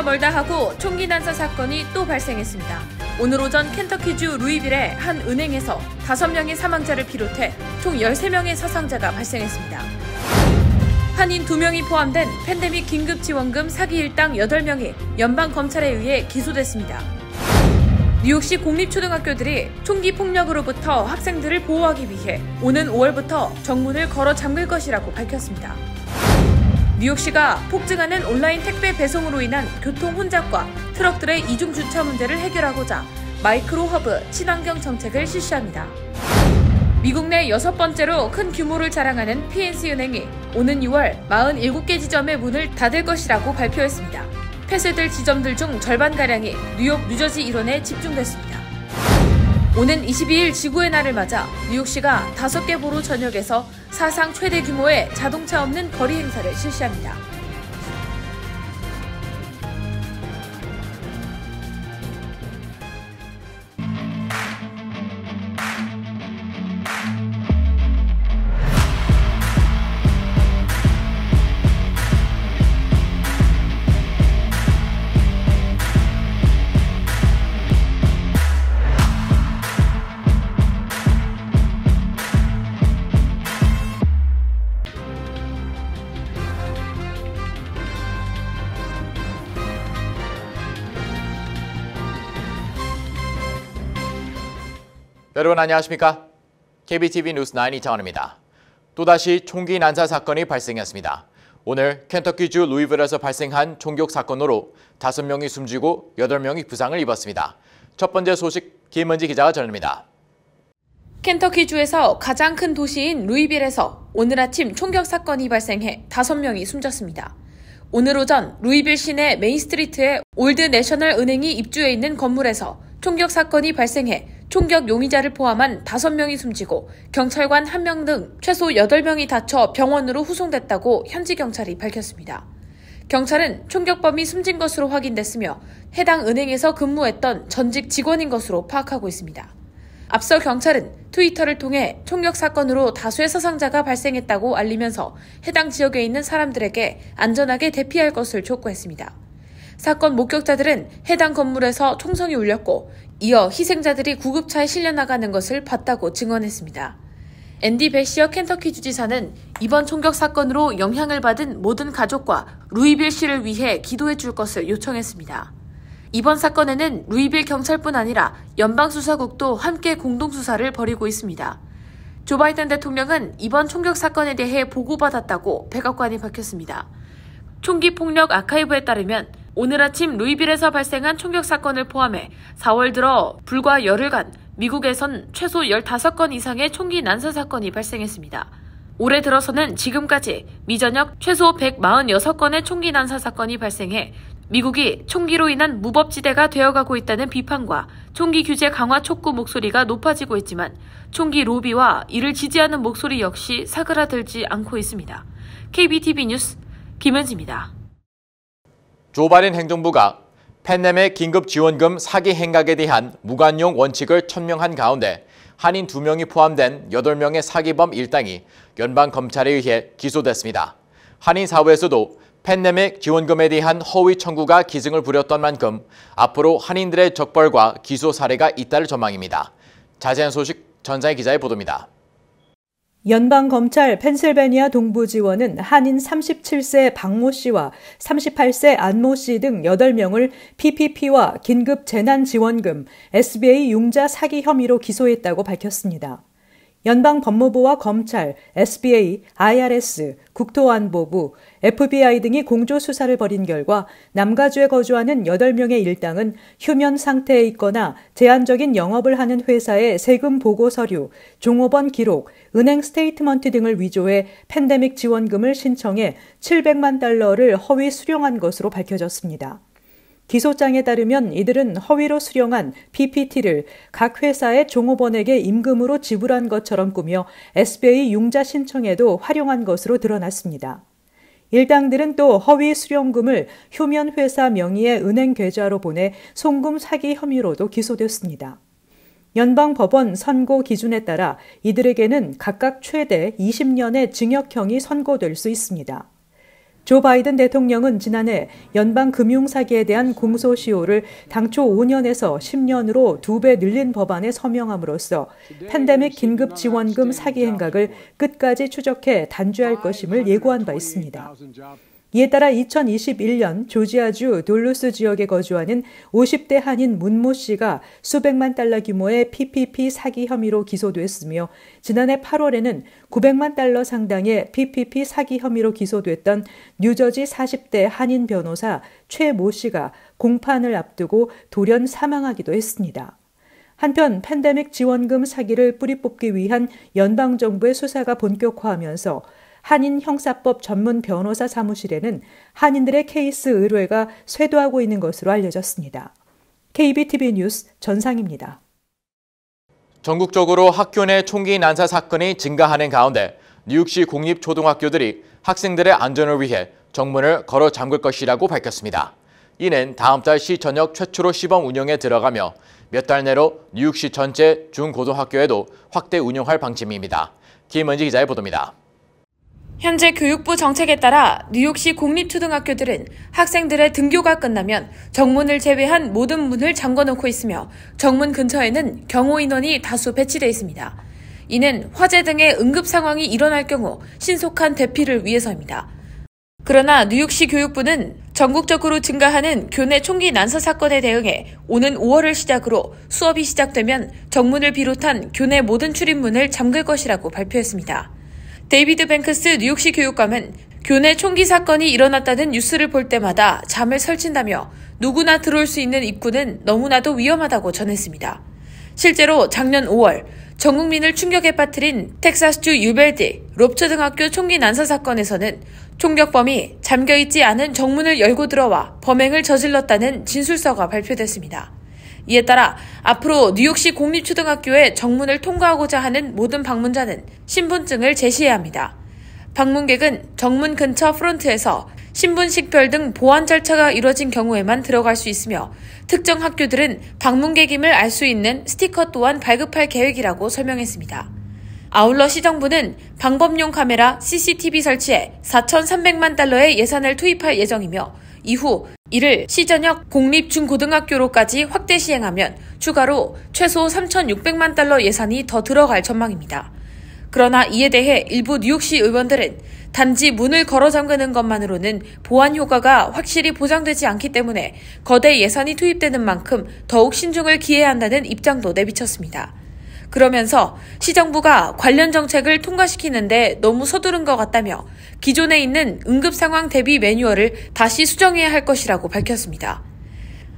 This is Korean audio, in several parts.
멀다 하고 총기 난사 사건이 또 발생했습니다. 오늘 오전 켄터키주 루이빌의 한 은행에서 5명의 사망자를 비롯해 총 13명의 사상자가 발생했습니다. 한인 2명이 포함된 팬데믹 긴급지원금 사기 일당 8명이 연방검찰에 의해 기소됐습니다. 뉴욕시 공립초등학교들이 총기 폭력으로부터 학생들을 보호하기 위해 오는 5월부터 정문을 걸어 잠글 것이라고 밝혔습니다. 뉴욕시가 폭증하는 온라인 택배 배송으로 인한 교통 혼잡과 트럭들의 이중 주차 문제를 해결하고자 마이크로 허브 친환경 정책을 실시합니다. 미국 내 6번째로 큰 규모를 자랑하는 PNC은행이 오는 6월 47개 지점의 문을 닫을 것이라고 발표했습니다. 폐쇄될 지점들 중 절반가량이 뉴욕, 뉴저지 일원에 집중됐습니다. 오는 22일 지구의 날을 맞아 뉴욕시가 5개 보로 전역에서 사상 최대 규모의 자동차 없는 거리 행사를 실시합니다. 여러분 안녕하십니까? KBTV 뉴스 9 이창원입니다. 또다시 총기 난사 사건이 발생했습니다. 오늘 켄터키주 루이빌에서 발생한 총격 사건으로 5명이 숨지고 8명이 부상을 입었습니다. 첫 번째 소식 김은지 기자가 전합니다. 켄터키주에서 가장 큰 도시인 루이빌에서 오늘 아침 총격 사건이 발생해 5명이 숨졌습니다. 오늘 오전 루이빌 시내 메인스트리트의 올드 내셔널 은행이 입주해 있는 건물에서 총격 사건이 발생해 총격 용의자를 포함한 5명이 숨지고 경찰관 1명 등 최소 8명이 다쳐 병원으로 후송됐다고 현지 경찰이 밝혔습니다. 경찰은 총격범이 숨진 것으로 확인됐으며 해당 은행에서 근무했던 전직 직원인 것으로 파악하고 있습니다. 앞서 경찰은 트위터를 통해 총격 사건으로 다수의 사상자가 발생했다고 알리면서 해당 지역에 있는 사람들에게 안전하게 대피할 것을 촉구했습니다. 사건 목격자들은 해당 건물에서 총성이 울렸고 이어 희생자들이 구급차에 실려나가는 것을 봤다고 증언했습니다. 앤디 베시어 켄터키주 지사는 이번 총격 사건으로 영향을 받은 모든 가족과 루이빌 시를 위해 기도해 줄 것을 요청했습니다. 이번 사건에는 루이빌 경찰뿐 아니라 연방수사국도 함께 공동수사를 벌이고 있습니다. 조 바이든 대통령은 이번 총격 사건에 대해 보고받았다고 백악관이 밝혔습니다. 총기 폭력 아카이브에 따르면 오늘 아침 루이빌에서 발생한 총격 사건을 포함해 4월 들어 불과 열흘간 미국에선 최소 15건 이상의 총기 난사 사건이 발생했습니다. 올해 들어서는 지금까지 미전역 최소 146건의 총기 난사 사건이 발생해 미국이 총기로 인한 무법지대가 되어가고 있다는 비판과 총기 규제 강화 촉구 목소리가 높아지고 있지만 총기 로비와 이를 지지하는 목소리 역시 사그라들지 않고 있습니다. KBTV 뉴스 김은지입니다. 조 바이든 행정부가 팬데믹 긴급지원금 사기 행각에 대한 무관용 원칙을 천명한 가운데 한인 2명이 포함된 8명의 사기범 일당이 연방검찰에 의해 기소됐습니다. 한인 사회에서도 팬데믹 지원금에 대한 허위 청구가 기승을 부렸던 만큼 앞으로 한인들의 적발과 기소 사례가 잇따를 전망입니다. 자세한 소식 전상희 기자의 보도입니다. 연방검찰 펜실베니아 동부지원은 한인 37세 박모 씨와 38세 안모 씨 등 8명을 PPP와 긴급재난지원금, SBA 융자 사기 혐의로 기소했다고 밝혔습니다. 연방법무부와 검찰, SBA, IRS, 국토안보부, FBI 등이 공조수사를 벌인 결과 남가주에 거주하는 8명의 일당은 휴면 상태에 있거나 제한적인 영업을 하는 회사의 세금 보고 서류, 종업원 기록, 은행 스테이트먼트 등을 위조해 팬데믹 지원금을 신청해 $700만 달러를 허위 수령한 것으로 밝혀졌습니다. 기소장에 따르면 이들은 허위로 수령한 PPT를 각 회사의 종업원에게 임금으로 지불한 것처럼 꾸며 SBA 융자 신청에도 활용한 것으로 드러났습니다. 일당들은 또 허위 수령금을 휴면 회사 명의의 은행 계좌로 보내 송금 사기 혐의로도 기소됐습니다. 연방법원 선고 기준에 따라 이들에게는 각각 최대 20년의 징역형이 선고될 수 있습니다. 조 바이든 대통령은 지난해 연방 금융사기에 대한 공소시효를 당초 5년에서 10년으로 2배 늘린 법안에 서명함으로써 팬데믹 긴급지원금 사기 행각을 끝까지 추적해 단죄할 것임을 예고한 바 있습니다. 이에 따라 2021년 조지아주 돌루스 지역에 거주하는 50대 한인 문모 씨가 수백만 달러 규모의 PPP 사기 혐의로 기소됐으며 지난해 8월에는 900만 달러 상당의 PPP 사기 혐의로 기소됐던 뉴저지 40대 한인 변호사 최 모 씨가 공판을 앞두고 돌연 사망하기도 했습니다. 한편 팬데믹 지원금 사기를 뿌리 뽑기 위한 연방정부의 수사가 본격화하면서 한인 형사법 전문 변호사 사무실에는 한인들의 케이스 의뢰가 쇄도하고 있는 것으로 알려졌습니다. KBTV 뉴스 전상입니다. 전국적으로 학교 내 총기 난사 사건이 증가하는 가운데 뉴욕시 공립초등학교들이 학생들의 안전을 위해 정문을 걸어 잠글 것이라고 밝혔습니다. 이는 다음 달 시 전역 최초로 시범 운영에 들어가며 몇 달 내로 뉴욕시 전체 중고등학교에도 확대 운영할 방침입니다. 김은지 기자의 보도입니다. 현재 교육부 정책에 따라 뉴욕시 공립초등학교들은 학생들의 등교가 끝나면 정문을 제외한 모든 문을 잠궈놓고 있으며 정문 근처에는 경호 인원이 다수 배치돼 있습니다. 이는 화재 등의 응급 상황이 일어날 경우 신속한 대피를 위해서입니다. 그러나 뉴욕시 교육부는 전국적으로 증가하는 교내 총기 난사 사건에 대응해 오는 5월을 시작으로 수업이 시작되면 정문을 비롯한 교내 모든 출입문을 잠글 것이라고 발표했습니다. 데이비드 뱅크스 뉴욕시 교육감은 교내 총기 사건이 일어났다는 뉴스를 볼 때마다 잠을 설친다며 누구나 들어올 수 있는 입구는 너무나도 위험하다고 전했습니다. 실제로 작년 5월 전 국민을 충격에 빠뜨린 텍사스주 유벨드 롭초등학교 총기 난사 사건에서는 총격범이 잠겨있지 않은 정문을 열고 들어와 범행을 저질렀다는 진술서가 발표됐습니다. 이에 따라 앞으로 뉴욕시 공립초등학교의 정문을 통과하고자 하는 모든 방문자는 신분증을 제시해야 합니다. 방문객은 정문 근처 프론트에서 신분 식별 등 보안 절차가 이뤄진 경우에만 들어갈 수 있으며 특정 학교들은 방문객임을 알 수 있는 스티커 또한 발급할 계획이라고 설명했습니다. 아울러 시정부는 방범용 카메라 CCTV 설치에 4,300만 달러의 예산을 투입할 예정이며 이후 이를 시전역 공립중고등학교로까지 확대 시행하면 추가로 최소 3,600만 달러 예산이 더 들어갈 전망입니다. 그러나 이에 대해 일부 뉴욕시 의원들은 단지 문을 걸어 잠그는 것만으로는 보안 효과가 확실히 보장되지 않기 때문에 거대 예산이 투입되는 만큼 더욱 신중을 기해야 한다는 입장도 내비쳤습니다. 그러면서 시정부가 관련 정책을 통과시키는데 너무 서두른 것 같다며 기존에 있는 응급상황 대비 매뉴얼을 다시 수정해야 할 것이라고 밝혔습니다.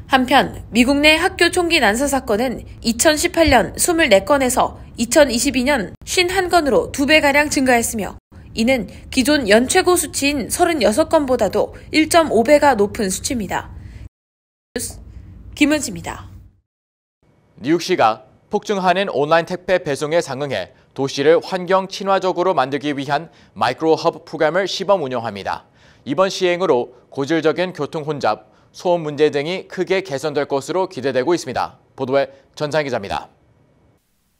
한편 미국 내 학교 총기 난사 사건은 2018년 24건에서 2022년 51건으로 2배가량 증가했으며 이는 기존 연최고 수치인 36건보다도 1.5배가 높은 수치입니다. 뉴스 김은지입니다. 뉴욕시가 폭증하는 온라인 택배 배송에 상응해 도시를 환경 친화적으로 만들기 위한 마이크로 허브 프로그램을 시범 운영합니다. 이번 시행으로 고질적인 교통 혼잡, 소음 문제 등이 크게 개선될 것으로 기대되고 있습니다. 보도에 전상 기자입니다.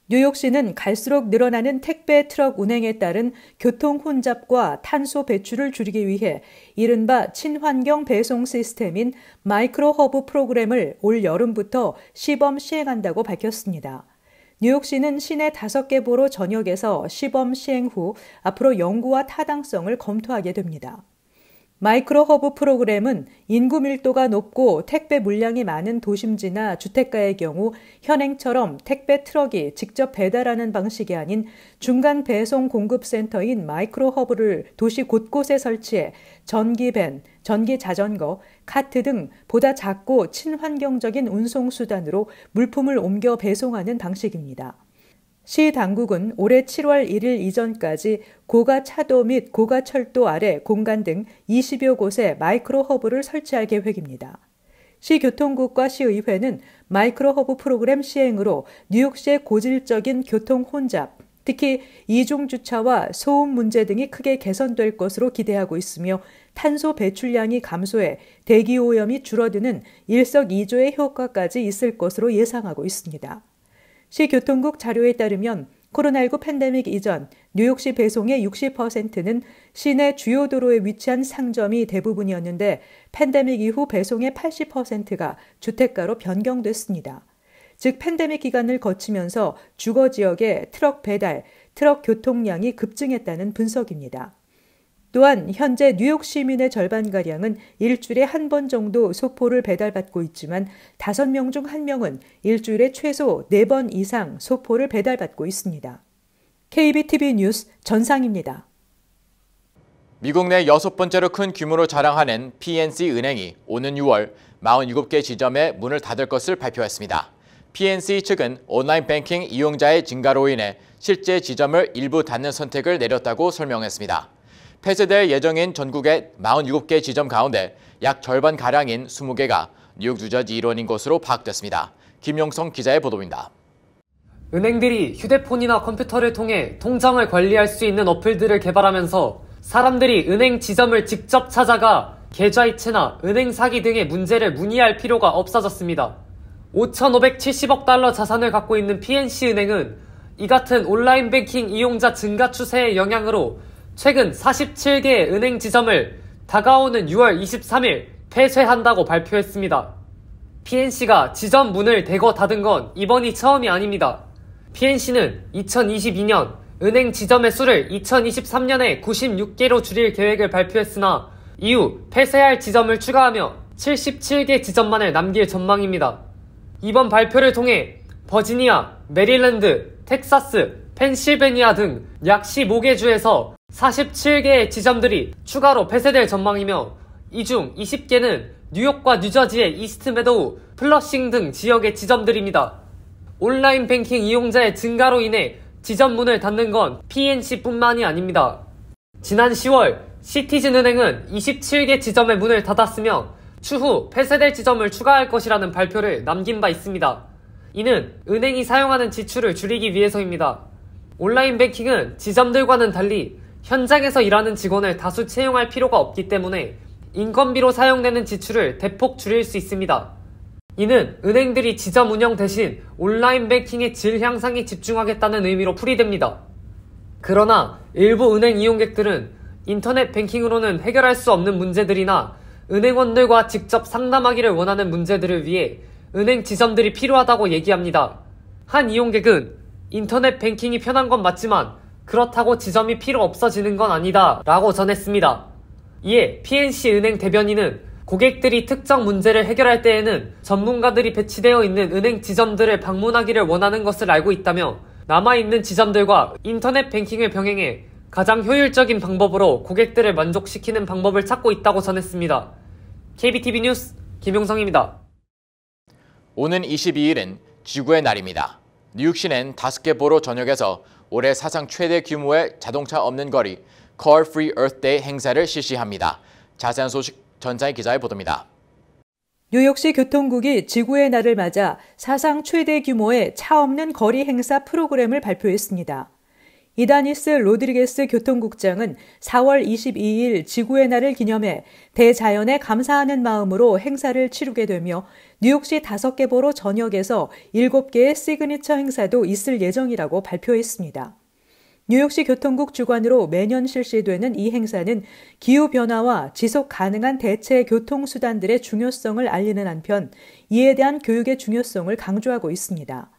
뉴욕시는 갈수록 늘어나는 택배 트럭 운행에 따른 교통 혼잡과 탄소 배출을 줄이기 위해 이른바 친환경 배송 시스템인 마이크로 허브 프로그램을 올 여름부터 시범 시행한다고 밝혔습니다. 뉴욕시는 시내 5개 보로 전역에서 시범 시행 후 앞으로 연구와 타당성을 검토하게 됩니다. 마이크로 허브 프로그램은 인구 밀도가 높고 택배 물량이 많은 도심지나 주택가의 경우 현행처럼 택배 트럭이 직접 배달하는 방식이 아닌 중간 배송 공급 센터인 마이크로 허브를 도시 곳곳에 설치해 전기밴, 전기자전거, 카트 등 보다 작고 친환경적인 운송수단으로 물품을 옮겨 배송하는 방식입니다. 시 당국은 올해 7월 1일 이전까지 고가 차도 및 고가 철도 아래 공간 등 20여 곳에 마이크로 허브를 설치할 계획입니다. 시교통국과 시의회는 마이크로 허브 프로그램 시행으로 뉴욕시의 고질적인 교통 혼잡, 특히 이중주차와 소음 문제 등이 크게 개선될 것으로 기대하고 있으며 탄소 배출량이 감소해 대기오염이 줄어드는 일석이조의 효과까지 있을 것으로 예상하고 있습니다. 시교통국 자료에 따르면 코로나19 팬데믹 이전 뉴욕시 배송의 60%는 시내 주요 도로에 위치한 상점이 대부분이었는데 팬데믹 이후 배송의 80%가 주택가로 변경됐습니다. 즉 팬데믹 기간을 거치면서 주거 지역의 트럭 배달, 트럭 교통량이 급증했다는 분석입니다. 또한 현재 뉴욕 시민의 절반가량은 일주일에 한 번 정도 소포를 배달받고 있지만 5명 중 1명은 일주일에 최소 4번 이상 소포를 배달받고 있습니다. KBTV 뉴스 전상입니다. 미국 내 6번째로 큰 규모로 자랑하는 PNC 은행이 오는 6월 47개 지점에 문을 닫을 것을 발표했습니다. PNC 측은 온라인 뱅킹 이용자의 증가로 인해 실제 지점을 일부 닫는 선택을 내렸다고 설명했습니다. 폐쇄될 예정인 전국의 47개 지점 가운데 약 절반가량인 20개가 뉴욕 뉴저지 일원인 것으로 파악됐습니다. 김용성 기자의 보도입니다. 은행들이 휴대폰이나 컴퓨터를 통해 통장을 관리할 수 있는 어플들을 개발하면서 사람들이 은행 지점을 직접 찾아가 계좌이체나 은행 사기 등의 문제를 문의할 필요가 없어졌습니다. 5,570억 달러 자산을 갖고 있는 PNC 은행은 이 같은 온라인 뱅킹 이용자 증가 추세의 영향으로 최근 47개의 은행 지점을 다가오는 6월 23일 폐쇄한다고 발표했습니다. PNC가 지점 문을 대거 닫은 건 이번이 처음이 아닙니다. PNC는 2022년 은행 지점의 수를 2023년에 96개로 줄일 계획을 발표했으나 이후 폐쇄할 지점을 추가하며 77개 지점만을 남길 전망입니다. 이번 발표를 통해 버지니아, 메릴랜드, 텍사스, 펜실베니아 등 약 15개 주에서 47개의 지점들이 추가로 폐쇄될 전망이며 이 중 20개는 뉴욕과 뉴저지의 이스트 메도우, 플러싱 등 지역의 지점들입니다. 온라인 뱅킹 이용자의 증가로 인해 지점 문을 닫는 건 PNC뿐만이 아닙니다. 지난 10월 시티즌은행은 27개 지점의 문을 닫았으며 추후 폐쇄될 지점을 추가할 것이라는 발표를 남긴 바 있습니다. 이는 은행이 사용하는 지출을 줄이기 위해서입니다. 온라인 뱅킹은 지점들과는 달리 현장에서 일하는 직원을 다수 채용할 필요가 없기 때문에 인건비로 사용되는 지출을 대폭 줄일 수 있습니다. 이는 은행들이 지점 운영 대신 온라인 뱅킹의 질 향상에 집중하겠다는 의미로 풀이됩니다. 그러나 일부 은행 이용객들은 인터넷 뱅킹으로는 해결할 수 없는 문제들이나 은행원들과 직접 상담하기를 원하는 문제들을 위해 은행 지점들이 필요하다고 얘기합니다. 한 이용객은 인터넷 뱅킹이 편한 건 맞지만 그렇다고 지점이 필요 없어지는 건 아니다 라고 전했습니다. 이에 PNC 은행 대변인은 고객들이 특정 문제를 해결할 때에는 전문가들이 배치되어 있는 은행 지점들을 방문하기를 원하는 것을 알고 있다며 남아있는 지점들과 인터넷 뱅킹을 병행해 가장 효율적인 방법으로 고객들을 만족시키는 방법을 찾고 있다고 전했습니다. KBTV 뉴스 김용성입니다. 오는 22일은 지구의 날입니다. 뉴욕시는 5개 보로 전역에서 올해 사상 최대 규모의 자동차 없는 거리 Car Free Earth Day 행사를 실시합니다. 자세한 소식 전창희 기자의 보도입니다. 뉴욕시 교통국이 지구의 날을 맞아 사상 최대 규모의 차 없는 거리 행사 프로그램을 발표했습니다. 이다니스 로드리게스 교통국장은 4월 22일 지구의 날을 기념해 대자연에 감사하는 마음으로 행사를 치르게 되며 뉴욕시 5개 보로 전역에서 7개의 시그니처 행사도 있을 예정이라고 발표했습니다. 뉴욕시 교통국 주관으로 매년 실시되는 이 행사는 기후변화와 지속 가능한 대체 교통수단들의 중요성을 알리는 한편 이에 대한 교육의 중요성을 강조하고 있습니다.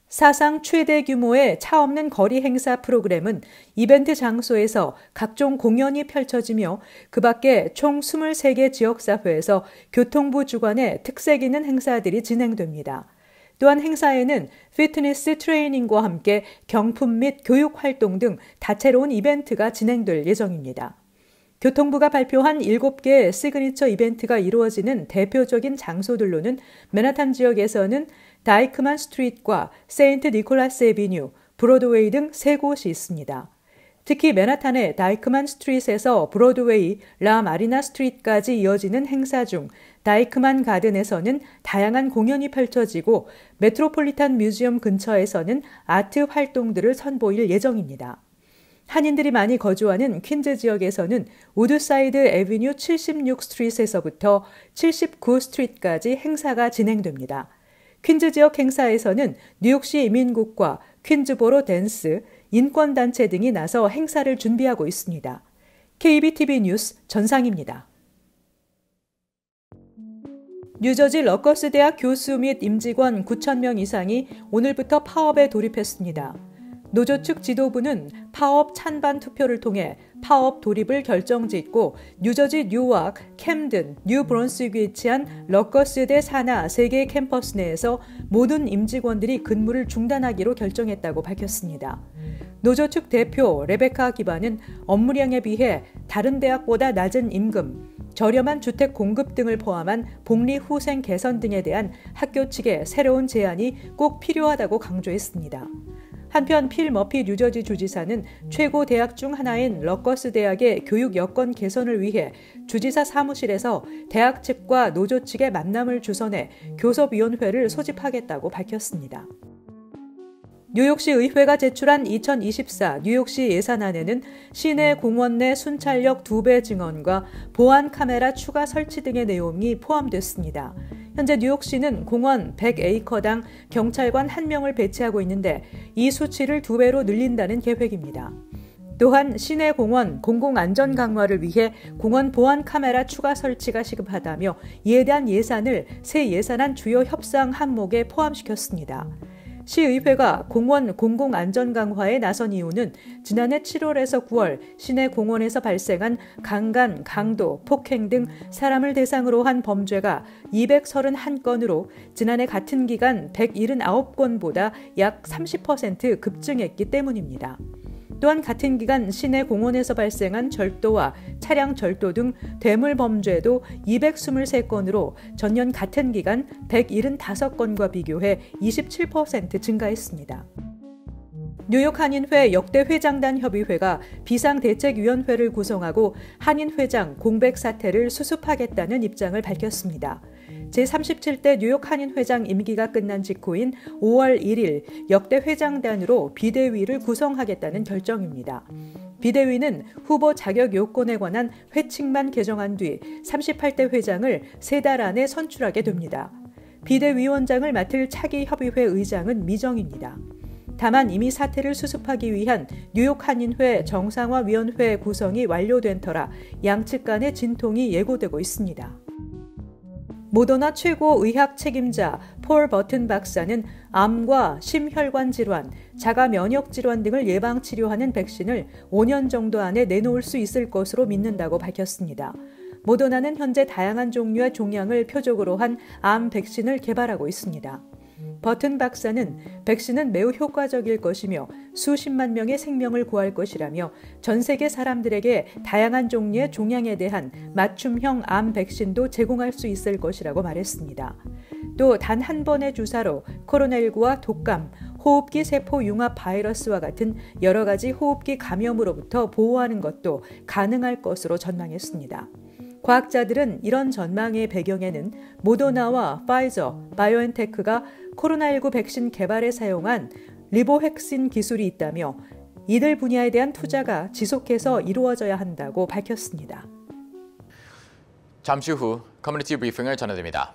사상 최대 규모의 차 없는 거리 행사 프로그램은 이벤트 장소에서 각종 공연이 펼쳐지며 그 밖에 총 23개 지역사회에서 교통부 주관의 특색 있는 행사들이 진행됩니다. 또한 행사에는 피트니스 트레이닝과 함께 경품 및 교육 활동 등 다채로운 이벤트가 진행될 예정입니다. 교통부가 발표한 7개 시그니처 이벤트가 이루어지는 대표적인 장소들로는 맨하탄 지역에서는 다이크만 스트리트과 세인트 니콜라스 에비뉴, 브로드웨이 등 3곳이 있습니다. 특히 맨하탄의 다이크만 스트리트에서 브로드웨이, 라 마리나 스트리트까지 이어지는 행사 중 다이크만 가든에서는 다양한 공연이 펼쳐지고 메트로폴리탄 뮤지엄 근처에서는 아트 활동들을 선보일 예정입니다. 한인들이 많이 거주하는 퀸즈 지역에서는 우드사이드 애비뉴 76 스트리트에서부터 79 스트리트까지 행사가 진행됩니다. 퀸즈 지역 행사에서는 뉴욕시 이민국과 퀸즈보로 댄스, 인권단체 등이 나서 행사를 준비하고 있습니다. KBTV 뉴스 전상입니다. 뉴저지 러커스 대학 교수 및 임직원 9,000명 이상이 오늘부터 파업에 돌입했습니다. 노조 측 지도부는 파업 찬반 투표를 통해 파업 돌입을 결정짓고 뉴저지 뉴워크, 캠든, 뉴브론스윅에 위치한 러커스대 산하 3개의 캠퍼스 내에서 모든 임직원들이 근무를 중단하기로 결정했다고 밝혔습니다. 노조 측 대표 레베카 기반은 업무량에 비해 다른 대학보다 낮은 임금, 저렴한 주택 공급 등을 포함한 복리 후생 개선 등에 대한 학교 측의 새로운 제안이 꼭 필요하다고 강조했습니다. 한편 필 머피 뉴저지 주지사는 최고 대학 중 하나인 러커스 대학의 교육 여건 개선을 위해 주지사 사무실에서 대학 측과 노조 측의 만남을 주선해 교섭위원회를 소집하겠다고 밝혔습니다. 뉴욕시 의회가 제출한 2024 뉴욕시 예산안에는 시내 공원 내 순찰력 2배 증원과 보안 카메라 추가 설치 등의 내용이 포함됐습니다. 현재 뉴욕시는 공원 100에이커당 경찰관 1명을 배치하고 있는데 이 수치를 2배로 늘린다는 계획입니다. 또한 시내 공원 공공안전 강화를 위해 공원 보안 카메라 추가 설치가 시급하다며 이에 대한 예산을 새 예산안 주요 협상 항목에 포함시켰습니다. 시의회가 공원 공공안전 강화에 나선 이유는 지난해 7월에서 9월 시내 공원에서 발생한 강간, 강도, 폭행 등 사람을 대상으로 한 범죄가 231건으로 지난해 같은 기간 179건보다 약 30% 급증했기 때문입니다. 또한 같은 기간 시내 공원에서 발생한 절도와 차량 절도 등 괴물 범죄도 223건으로 전년 같은 기간 175건과 비교해 27% 증가했습니다. 뉴욕 한인회 역대 회장단 협의회가 비상대책위원회를 구성하고 한인회장 공백 사태를 수습하겠다는 입장을 밝혔습니다. 제37대 뉴욕 한인회장 임기가 끝난 직후인 5월 1일 역대 회장단으로 비대위를 구성하겠다는 결정입니다. 비대위는 후보 자격 요건에 관한 회칙만 개정한 뒤 38대 회장을 3달 안에 선출하게 됩니다. 비대위원장을 맡을 차기 협의회 의장은 미정입니다. 다만 이미 사태를 수습하기 위한 뉴욕 한인회 정상화위원회 구성이 완료된 터라 양측 간의 진통이 예고되고 있습니다. 모더나 최고 의학 책임자 폴 버튼 박사는 암과 심혈관 질환, 자가 면역 질환 등을 예방 치료하는 백신을 5년 정도 안에 내놓을 수 있을 것으로 믿는다고 밝혔습니다. 모더나는 현재 다양한 종류의 종양을 표적으로 한 암 백신을 개발하고 있습니다. 버튼 박사는 백신은 매우 효과적일 것이며 수십만 명의 생명을 구할 것이라며 전 세계 사람들에게 다양한 종류의 종양에 대한 맞춤형 암 백신도 제공할 수 있을 것이라고 말했습니다. 또 단 한 번의 주사로 코로나19와 독감, 호흡기 세포 융합 바이러스와 같은 여러 가지 호흡기 감염으로부터 보호하는 것도 가능할 것으로 전망했습니다. 과학자들은 이런 전망의 배경에는 모더나와 파이저, 바이오엔테크가 코로나19 백신 개발에 사용한 리보핵신 기술이 있다며 이들 분야에 대한 투자가 지속해서 이루어져야 한다고 밝혔습니다. 잠시 후 커뮤니티 브리핑을 전해드립니다.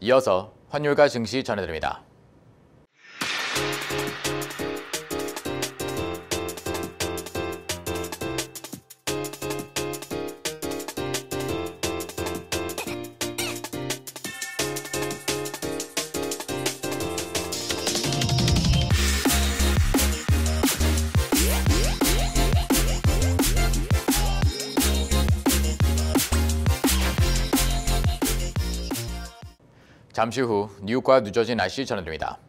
이어서 환율과 증시 전해드립니다. 잠시 후 뉴욕과 뉴저지 날씨 전해드립니다.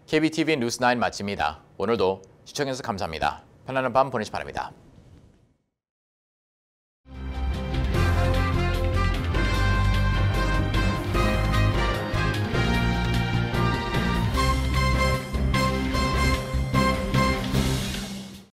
KBTV 뉴스9 마칩니다. 오늘도 시청해주셔서 감사합니다. 편안한 밤 보내시기 바랍니다.